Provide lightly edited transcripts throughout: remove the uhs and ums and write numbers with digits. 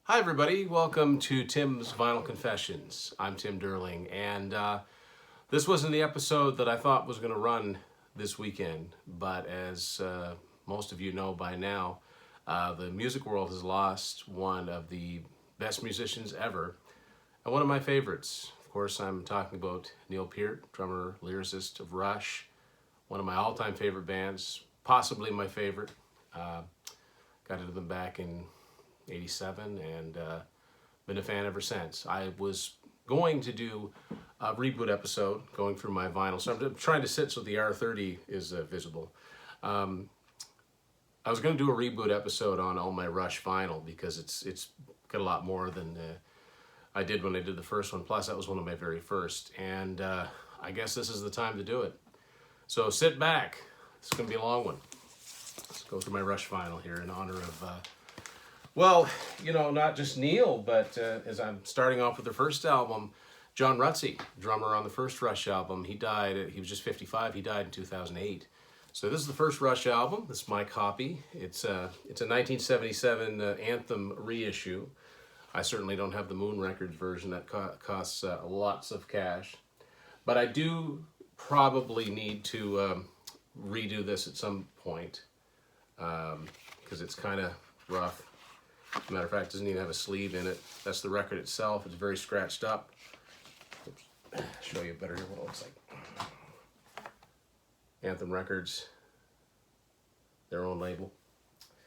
Hi everybody, welcome to Tim's Vinyl Confessions. I'm Tim Derling, and this wasn't the episode that I thought was going to run this weekend, but as most of you know by now, the music world has lost one of the best musicians ever, and one of my favorites. Of course, I'm talking about Neil Peart, drummer, lyricist of Rush, one of my all-time favorite bands, possibly my favorite. Got into them back in '87 and been a fan ever since. I was going to do a reboot episode going through my vinyl, so I'm trying to sit so the R30 is visible. I was going to do a reboot episode on all my Rush vinyl because it's got a lot more than I did when I did the first one. Plus, that was one of my very first, and I guess this is the time to do it. So sit back. It's going to be a long one. Let's go through my Rush vinyl here in honor of well, you know, not just Neil, but as I'm starting off with the first album, John Rutsey, drummer on the first Rush album, he died, he was just 55, he died in 2008. So this is the first Rush album, this is my copy. It's a 1977 Anthem reissue. I certainly don't have the Moon Records version, that costs lots of cash. But I do probably need to redo this at some point, because it's kind of rough. As a matter of fact, it doesn't even have a sleeve in it. That's the record itself. It's very scratched up. Oops. Show you better here what it looks like. Anthem Records, their own label.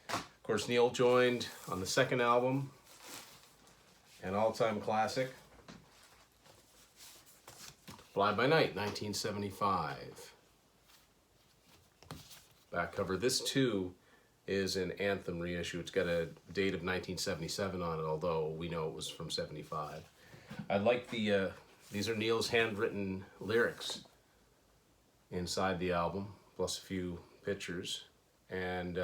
Of course, Neil joined on the second album, an all-time classic, Fly By Night, 1975. Back cover. This too is an Anthem reissue. It's got a date of 1977 on it, although we know it was from 75. I like the, these are Neil's handwritten lyrics inside the album, plus a few pictures. And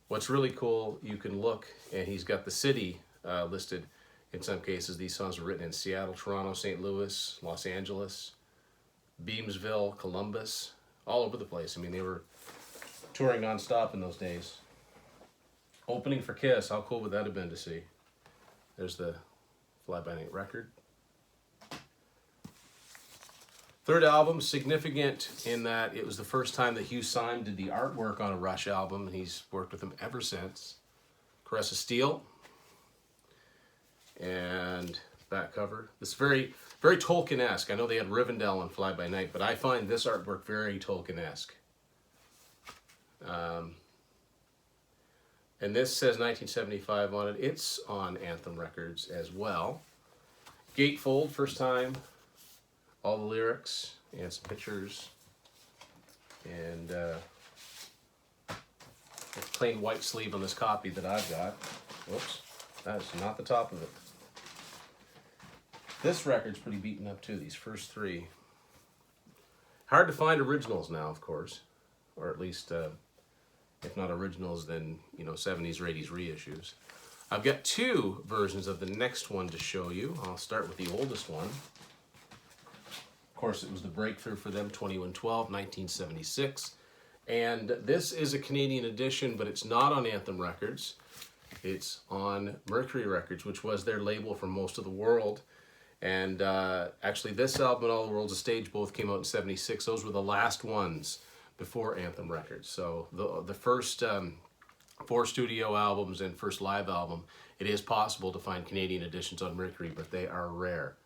what's really cool, you can look, and he's got the city listed. In some cases, these songs were written in Seattle, Toronto, St. Louis, Los Angeles, Beamsville, Columbus, all over the place. I mean, they were touring non-stop in those days. Opening for Kiss, how cool would that have been to see? There's the Fly By Night record. Third album, significant in that it was the first time that Hugh Syme did the artwork on a Rush album, and he's worked with them ever since. Caress of Steel. And back cover. This very, very Tolkien-esque. I know they had Rivendell on Fly By Night, but I find this artwork very Tolkien-esque. And this says 1975 on it. It's on Anthem Records as well. Gatefold, first time. All the lyrics and some pictures. And plain white sleeve on this copy that I've got. Whoops, that is not the top of it. This record's pretty beaten up too, these first three. Hard to find originals now, of course. Or at least, if not originals, then, you know, 70s or 80s reissues. I've got two versions of the next one to show you. I'll start with the oldest one. Of course, it was the breakthrough for them, 2112, 1976. And this is a Canadian edition, but it's not on Anthem Records. It's on Mercury Records, which was their label for most of the world. And actually, this album and All the World's a Stage both came out in 76. Those were the last ones before Anthem Records. So the first four studio albums and first live album, it is possible to find Canadian editions on Mercury, but they are rare.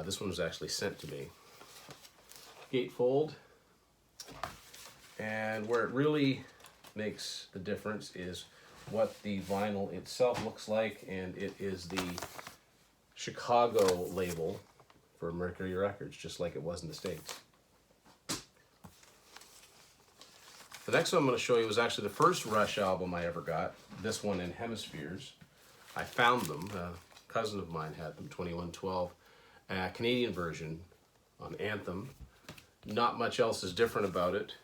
This one was actually sent to me. Gatefold. And where it really makes the difference is what the vinyl itself looks like, and it is the Chicago label for Mercury Records, just like it was in the States. The next one I'm going to show you was actually the first Rush album I ever got. This one in Hemispheres. I found them. A cousin of mine had them, 2112. A Canadian version on Anthem. Not much else is different about it.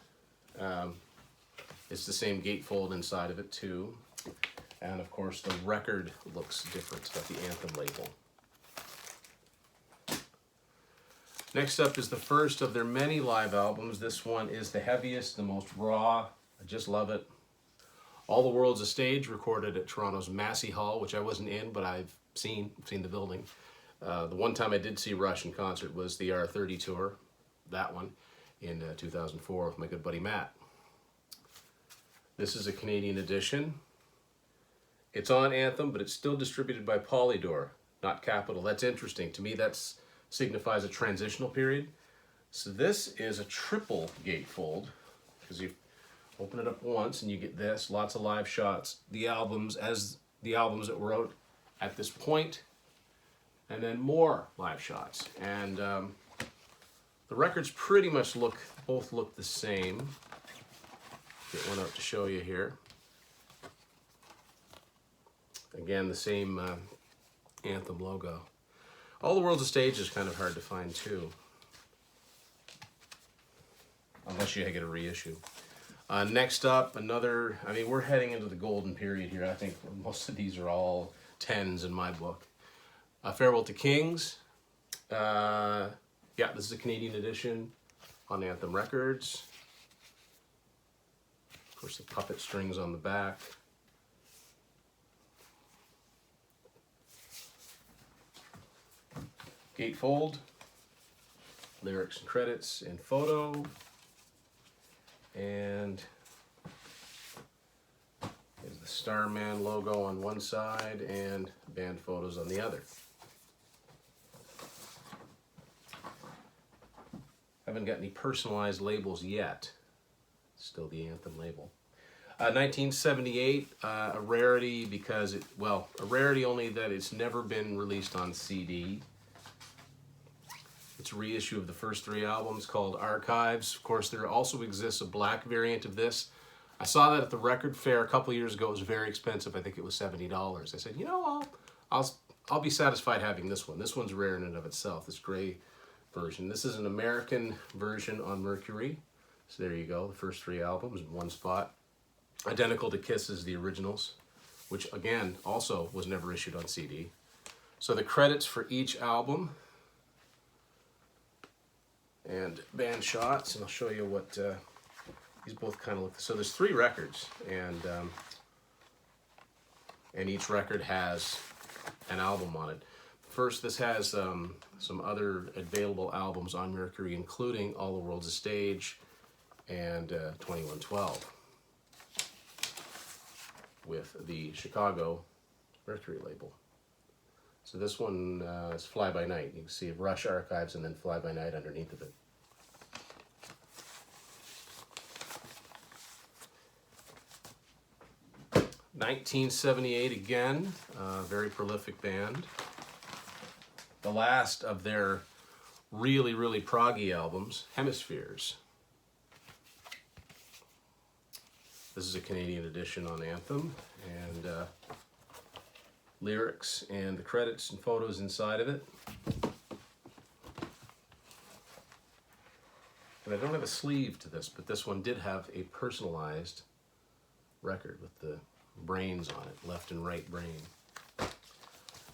It's the same gatefold inside of it too. And of course the record looks different. It's got the Anthem label. Next up is the first of their many live albums. This one is the heaviest, the most raw. I just love it. All the World's a Stage, recorded at Toronto's Massey Hall, which I wasn't in, but I've seen the building. The one time I did see Rush in concert was the R30 tour, that one, in 2004 with my good buddy Matt. This is a Canadian edition. It's on Anthem, but it's still distributed by Polydor, not Capitol. That's interesting. To me, that signifies a transitional period. So this is a triple gatefold, because you open it up once and you get this, lots of live shots, the albums as the albums that were out at this point, and then more live shots. And the records pretty much both look the same. Get one out to show you here. Again, the same Anthem logo. All the World's a Stage is kind of hard to find too, unless you get a reissue. Next up, we're heading into the golden period here. I think most of these are all 10s in my book. Farewell to Kings. Yeah, this is a Canadian edition on Anthem Records. Of course, the puppet strings on the back. Gatefold, lyrics and credits and photo, and there's the Starman logo on one side and band photos on the other. Haven't got any personalized labels yet. Still the Anthem label. 1978, a rarity because a rarity only that it's never been released on CD. It's a reissue of the first 3 albums called Archives. Of course, there also exists a black variant of this. I saw that at the record fair a couple years ago. It was very expensive. I think it was $70. I said, you know, I'll be satisfied having this one. This one's rare in and of itself, this gray version. This is an American version on Mercury. So there you go, the first 3 albums in one spot. Identical to Kiss's The Originals, which again, also was never issued on CD. So the credits for each album and band shots, and I'll show you what these both kind of look. So there's 3 records, and each record has an album on it. First, this has some other available albums on Mercury, including All the World's a Stage and 2112 with the Chicago Mercury label. So this one is Fly By Night. You can see Rush Archives and then Fly By Night underneath of it. (1978) again, very prolific band. The last of their really, really proggy albums, Hemispheres. This is a Canadian edition on Anthem, and lyrics and the credits and photos inside of it. And I don't have a sleeve to this, but this one did have a personalized record with the brains on it, left and right brain.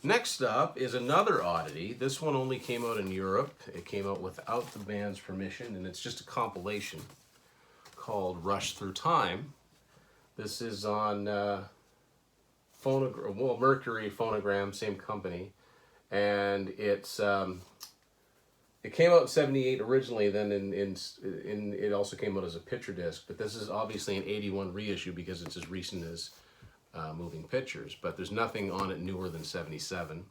Next up is another oddity. This one only came out in Europe. It came out without the band's permission, and it's just a compilation called Rush Through Time. This is on Mercury Phonogram, same company, and it came out in '78 originally. Then it also came out as a picture disc, but this is obviously an '81 reissue because it's as recent as Moving Pictures. But there's nothing on it newer than '77.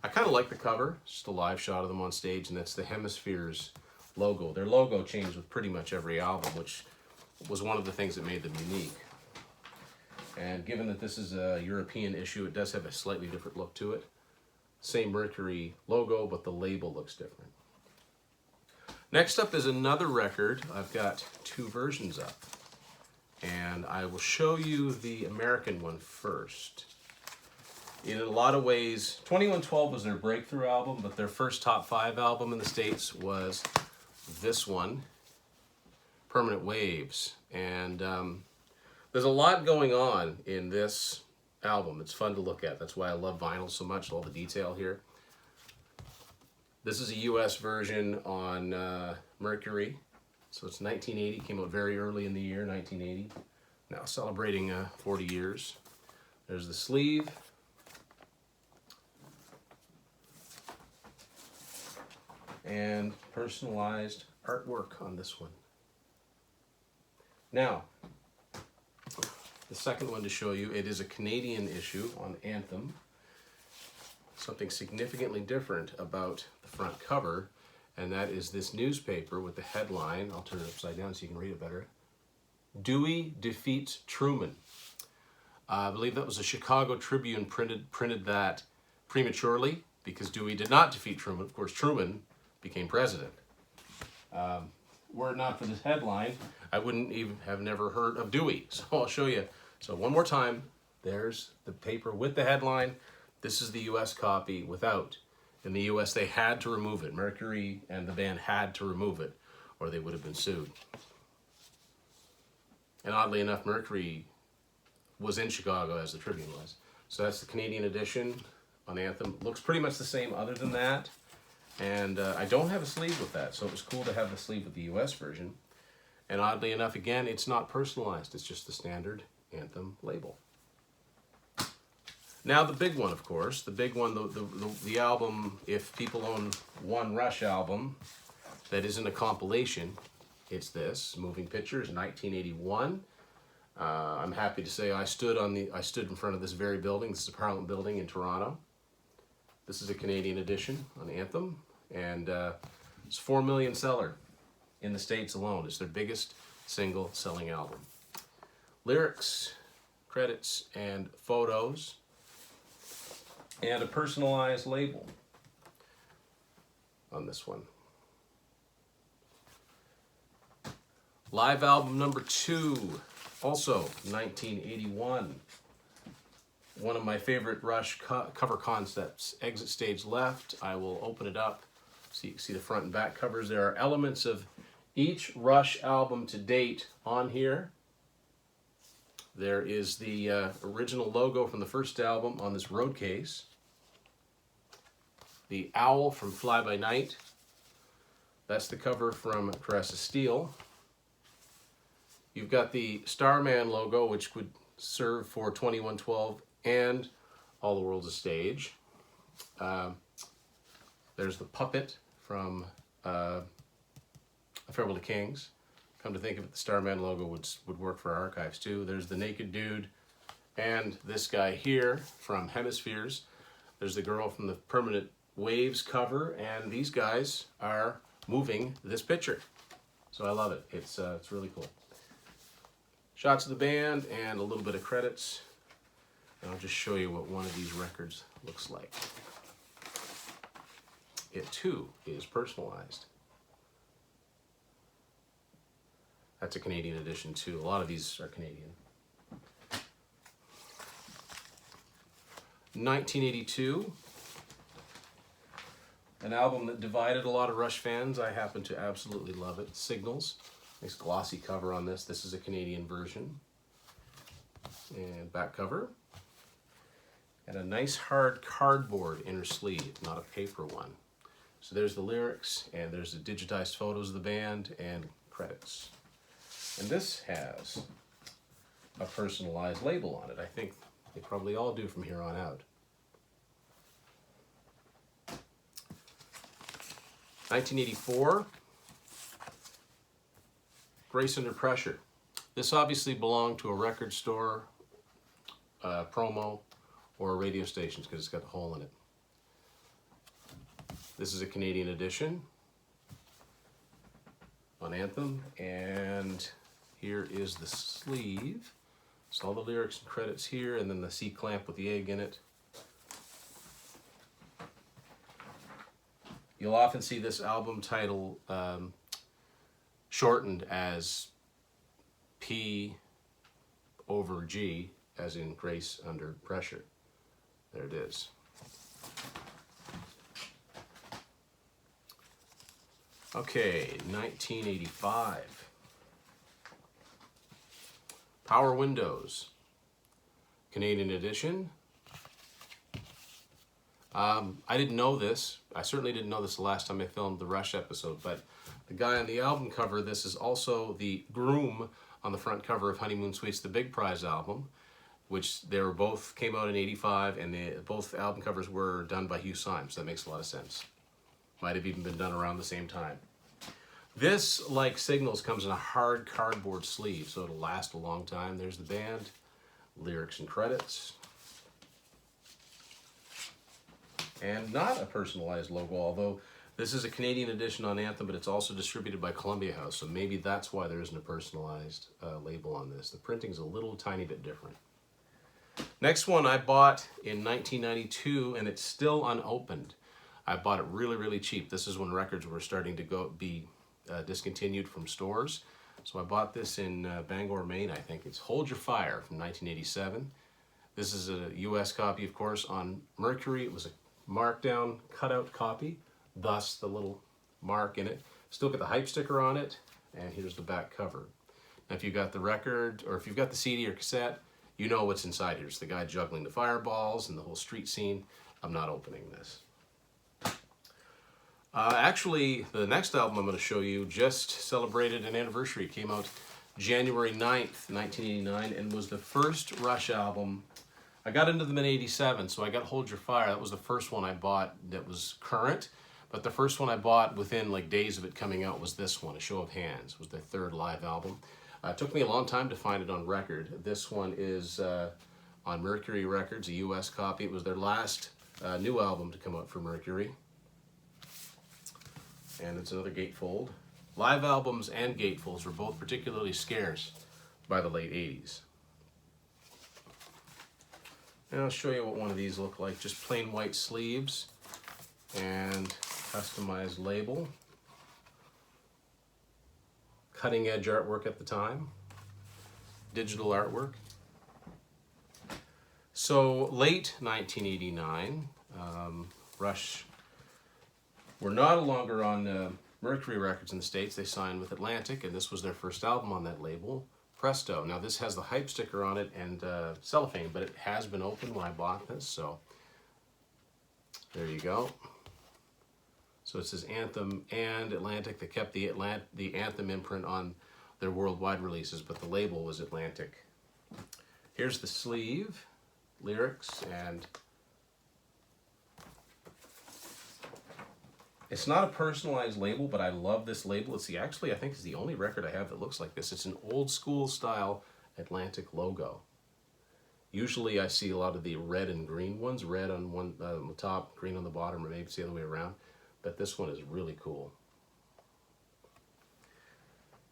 I kind of like the cover. It's just a live shot of them on stage, and that's the Hemispheres logo. Their logo changed with pretty much every album, which was one of the things that made them unique. And given that this is a European issue, it does have a slightly different look to it. Same Mercury logo, but the label looks different. Next up is another record. I've got 2 versions up. And I will show you the American one first. In a lot of ways, 2112 was their breakthrough album, but their first top 5 album in the States was this one, Permanent Waves. And there's a lot going on in this album. It's fun to look at. That's why I love vinyl so much, all the detail here. This is a US version on Mercury. So it's 1980, came out very early in the year, 1980. Now celebrating 40 years. There's the sleeve. And personalized artwork on this one. Now, the second one to show you, it is a Canadian issue on Anthem. Something significantly different about the front cover, and that is this newspaper with the headline, I'll turn it upside down so you can read it better, Dewey Defeats Truman. I believe that was a Chicago Tribune printed that prematurely because Dewey did not defeat Truman. Of course, Truman became president. Were it not for this headline, I wouldn't even have never heard of Dewey. So I'll show you. So one more time, there's the paper with the headline. This is the US copy without. In the US, they had to remove it. Mercury and the band had to remove it, or they would have been sued. And oddly enough, Mercury was in Chicago as the Tribune was. So that's the Canadian edition on Anthem. Looks pretty much the same other than that. And I don't have a sleeve with that, so it was cool to have the sleeve with the US version. And oddly enough, again, it's not personalized. It's just the standard Anthem label. Now the big one, of course, the big one, the album, if people own one Rush album that isn't a compilation, it's this, Moving Pictures, 1981. I'm happy to say I stood in front of this very building. This is the Parliament Building in Toronto. This is a Canadian edition on Anthem, and it's a 4 million seller in the States alone. It's their biggest single selling album. Lyrics, credits, and photos, and a personalized label on this one. Live album number 2, also 1981. One of my favorite Rush cover concepts, Exit Stage Left. I will open it up so you can see the front and back covers. There are elements of each Rush album to date on here. There is the original logo from the first album on this road case. The owl from Fly By Night. That's the cover from Caress of Steel. You've got the Starman logo, which would serve for 2112 and All the World's a Stage. There's the puppet from A Farewell to Kings. Come to think of it, the Starman logo would work for our archives too. There's the naked dude and this guy here from Hemispheres. There's the girl from the Permanent Waves cover, and these guys are moving this picture. So I love it. It's really cool. Shots of the band and a little bit of credits. And I'll just show you what one of these records looks like. It too is personalized. That's a Canadian edition too. A lot of these are Canadian. 1982. An album that divided a lot of Rush fans. I happen to absolutely love it. Signals. Nice glossy cover on this. This is a Canadian version. And back cover. And a nice hard cardboard inner sleeve, not a paper one. So there's the lyrics, and there's the digitized photos of the band and credits. And this has a personalized label on it. I think they probably all do from here on out. 1984, Grace Under Pressure. This obviously belonged to a record store, promo, or a radio station because it's got a hole in it. This is a Canadian edition on Anthem, and here is the sleeve. So all the lyrics and credits here, and then the C-clamp with the egg in it. You'll often see this album title shortened as P over G, as in Grace Under Pressure. There it is. Okay, 1985. Power Windows, Canadian edition. I didn't know this. I certainly didn't know this the last time I filmed the Rush episode, but the guy on the album cover, this is also the groom on the front cover of Honeymoon Suite's The Big Prize album, which they were both came out in '85, and both album covers were done by Hugh Symes. That makes a lot of sense. Might have even been done around the same time. This, like Signals, comes in a hard cardboard sleeve, so it'll last a long time. There's the band, lyrics and credits. And not a personalized logo, although this is a Canadian edition on Anthem, but it's also distributed by Columbia House, so maybe that's why there isn't a personalized label on this. The printing's a little tiny bit different. Next one I bought in 1992, and it's still unopened. I bought it really, really cheap. This is when records were starting to be discontinued from stores. So I bought this in Bangor, Maine, I think. It's Hold Your Fire from 1987. This is a US copy, of course, on Mercury. It was a markdown cutout copy, thus the little mark in it. Still got the hype sticker on it, and here's the back cover. Now if you've got the record, or if you've got the CD or cassette, you know what's inside here. It's the guy juggling the fireballs and the whole street scene. I'm not opening this. Actually, the next album I'm going to show you just celebrated an anniversary. It came out January 9th, 1989, and was the first Rush album. I got into them in '87, so I got Hold Your Fire. That was the first one I bought that was current, but the first one I bought within like days of it coming out was this one, A Show of Hands. It was their third live album. It took me a long time to find it on record. This one is on Mercury Records, a US copy. It was their last new album to come out for Mercury. And it's another gatefold. Live albums and gatefolds were both particularly scarce by the late '80s. And I'll show you what one of these look like. Just plain white sleeves and customized label. Cutting edge artwork at the time. Digital artwork. So late 1989, Rush were no longer on Mercury Records in the States. They signed with Atlantic, and this was their first album on that label, Presto. Now this has the hype sticker on it and cellophane, but it has been opened when I bought this, so there you go. So it says Anthem and Atlantic. They kept the Anthem imprint on their worldwide releases, but the label was Atlantic. Here's the sleeve, lyrics, and it's not a personalized label, but I love this label. It's actually, I think it's the only record I have that looks like this. It's an old school style Atlantic logo. Usually I see a lot of the red and green ones, red on one the top, green on the bottom, or maybe it's the other way around. But this one is really cool.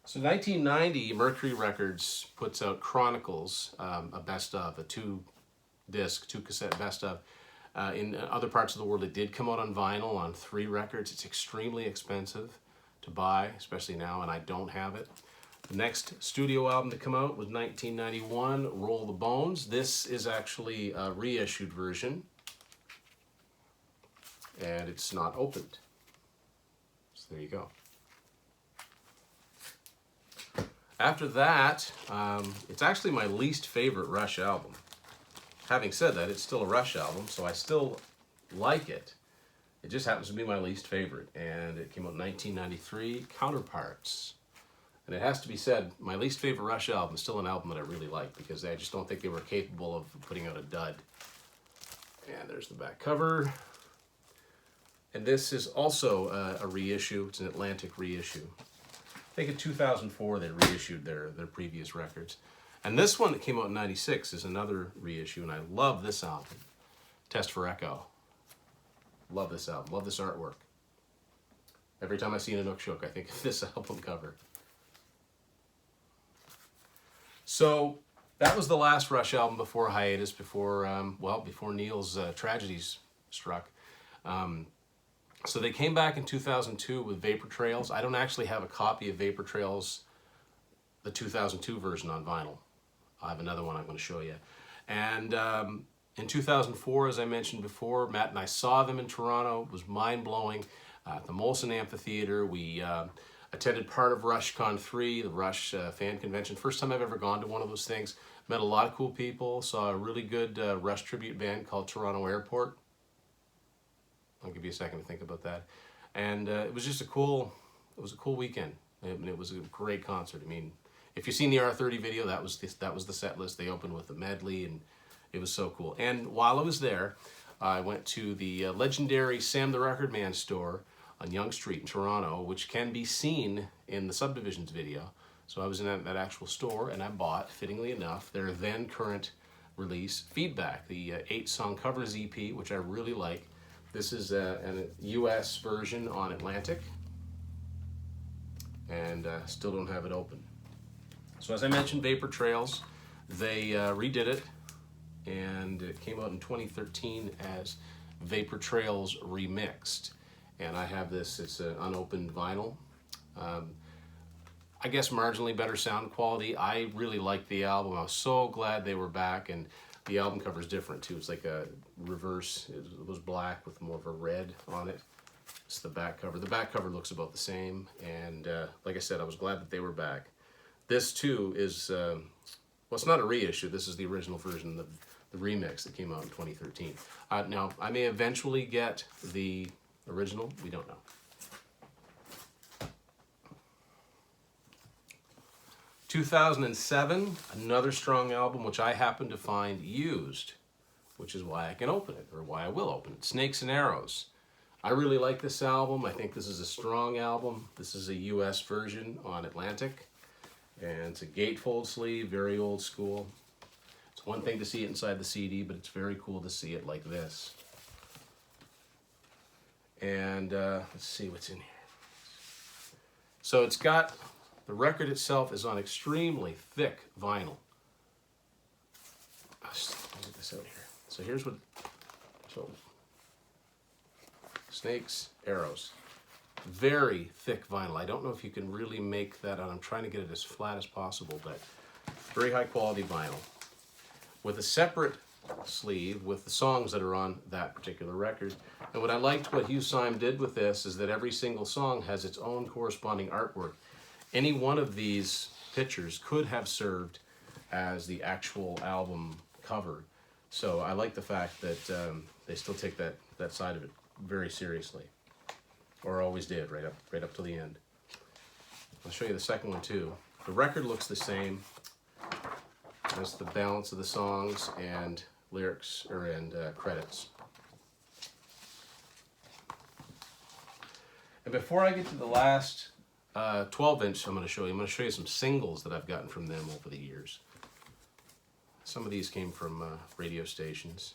So 1990, Mercury Records puts out Chronicles, a best of, a two-disc, two-cassette best of. In other parts of the world, it did come out on vinyl on 3 records. It's extremely expensive to buy, especially now, and I don't have it. The next studio album to come out was 1991, Roll the Bones. This is actually a reissued version, and it's not opened. So there you go. After that, it's actually my least favorite Rush album. Having said that, it's still a Rush album, so I still like it. It just happens to be my least favorite, and it came out in 1993, Counterparts. And it has to be said, my least favorite Rush album is still an album that I really like, because I just don't think they were capable of putting out a dud. And there's the back cover. And this is also a reissue. It's an Atlantic reissue. I think in 2004 they reissued their previous records. And this one that came out in '96 is another reissue, and I love this album, Test for Echo. Love this album, love this artwork. Every time I see an Inukshuk, I think of this album cover. So that was the last Rush album before hiatus, before Neil's tragedies struck. So they came back in 2002 with Vapor Trails. I don't actually have a copy of Vapor Trails, the 2002 version, on vinyl. I have another one I'm going to show you. And in 2004, as I mentioned before, Matt and I saw them in Toronto. It was mind-blowing. At the Molson Amphitheater, we attended part of RushCon 3, the Rush fan convention. First time I've ever gone to one of those things. Met a lot of cool people. Saw a really good Rush tribute band called Toronto Airport. I'll give you a second to think about that. And it was just a cool weekend. It was a great concert. I mean, If you've seen the R30 video, that was the set list. They opened with the medley, and it was so cool. And while I was there, I went to the legendary Sam the Record Man store on Yonge Street in Toronto, which can be seen in the Subdivisions video. So I was in that actual store, and I bought, fittingly enough, their then current release, Feedback, the 8-song covers EP, which I really like. This is a US version on Atlantic, and still don't have it open. So as I mentioned, Vapor Trails, they redid it, and it came out in 2013 as Vapor Trails Remixed. And I have this, it's an unopened vinyl. I guess marginally better sound quality. I really liked the album. I was so glad they were back, and the album cover is different too. It's like a reverse. It was black with more of a red on it. It's the back cover. The back cover looks about the same, and like I said, I was glad that they were back. This too is, well, it's not a reissue. This is the original version, the remix that came out in 2013. Now, I may eventually get the original. We don't know. 2007, another strong album, which I happened to find used, which is why I can open it, or why I will open it. Snakes and Arrows. I really like this album. I think this is a strong album. This is a US version on Atlantic, and it's a gatefold sleeve, very old school. It's one thing to see it inside the CD, but it's very cool to see it like this. And let's see what's in here. So it's got, the record itself is on extremely thick vinyl. Let's get this out here. So here's what, so Snakes, Arrows. Very thick vinyl. I don't know if you can really make that out. I'm trying to get it as flat as possible, but very high quality vinyl. With a separate sleeve with the songs that are on that particular record. And what I liked what Hugh Syme did with this is that every single song has its own corresponding artwork. Any one of these pictures could have served as the actual album cover. So I like the fact that they still take that side of it very seriously, or always did, right up to the end. I'll show you the second one too. The record looks the same. That's the balance of the songs and lyrics and credits. And before I get to the last 12-inch I'm going to show you some singles that I've gotten from them over the years. Some of these came from radio stations.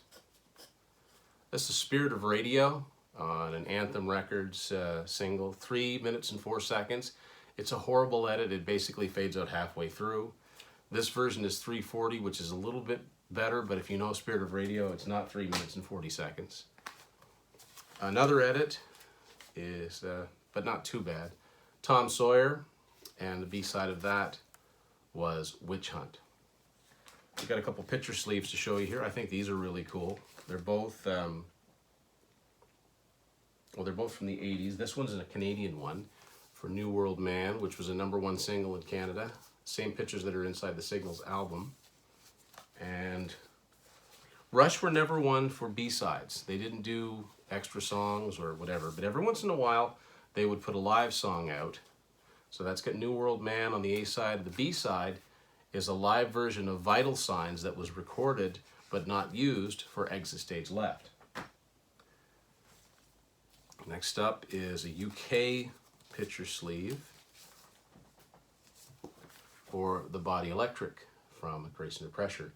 That's The Spirit of Radio on an Anthem Records single, 3 minutes and 4 seconds. It's a horrible edit. It basically fades out halfway through. This version is 3:40, which is a little bit better, but if you know Spirit of Radio, it's not 3 minutes and 40 seconds. Another edit is, but not too bad, Tom Sawyer, and the B-side of that was Witch Hunt. We've got a couple picture sleeves to show you here. I think these are really cool. They're both, well, they're both from the 80s. This one's a Canadian one for New World Man, which was a #1 single in Canada. Same pictures that are inside the Signals album. And Rush were never one for B-sides. They didn't do extra songs or whatever, but every once in a while they would put a live song out. So that's got New World Man on the A-side. The B-side is a live version of Vital Signs that was recorded but not used for Exit Stage Left. Next up is a UK picture sleeve for The Body Electric from Grace Under Pressure.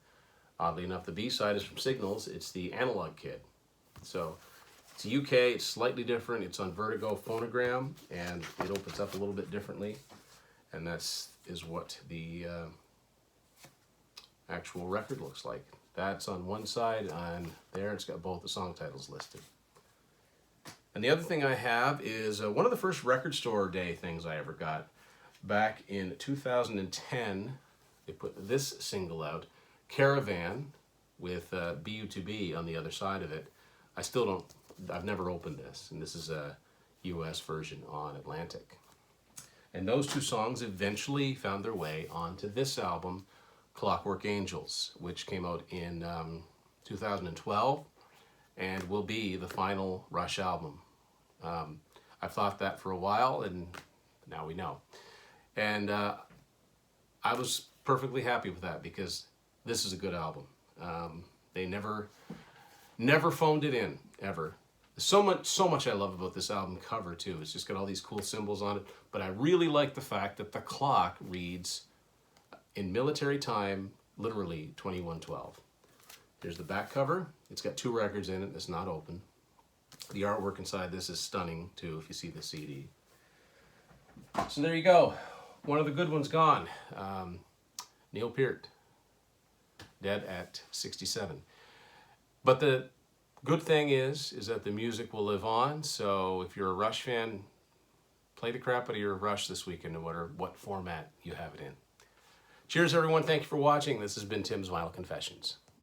Oddly enough, the B-side is from Signals. It's the Analog Kid. So it's UK, it's slightly different. It's on Vertigo Phonogram, and it opens up a little bit differently. And that's what the actual record looks like. That's on one side, and there it's got both the song titles listed. And the other thing I have is one of the first record store day things I ever got. Back in 2010, they put this single out, Caravan, with BU2B on the other side of it. I've never opened this, and this is a US version on Atlantic. And those two songs eventually found their way onto this album, Clockwork Angels, which came out in 2012 and will be the final Rush album. I've thought that for a while, and now we know. And I was perfectly happy with that because this is a good album. They never phoned it in, ever. So much I love about this album cover too. It's just got all these cool symbols on it. But I really like the fact that the clock reads in military time, literally 2112. Here's the back cover. It's got 2 records in it. It's not open. The artwork inside this is stunning too, if you see the CD. So there you go. One of the good ones gone. Neil Peart, dead at 67. But the good thing is that the music will live on. So if you're a Rush fan, play the crap out of your Rush this weekend, no matter what format you have it in. Cheers, everyone. Thank you for watching. This has been Tim's Vinyl Confessions.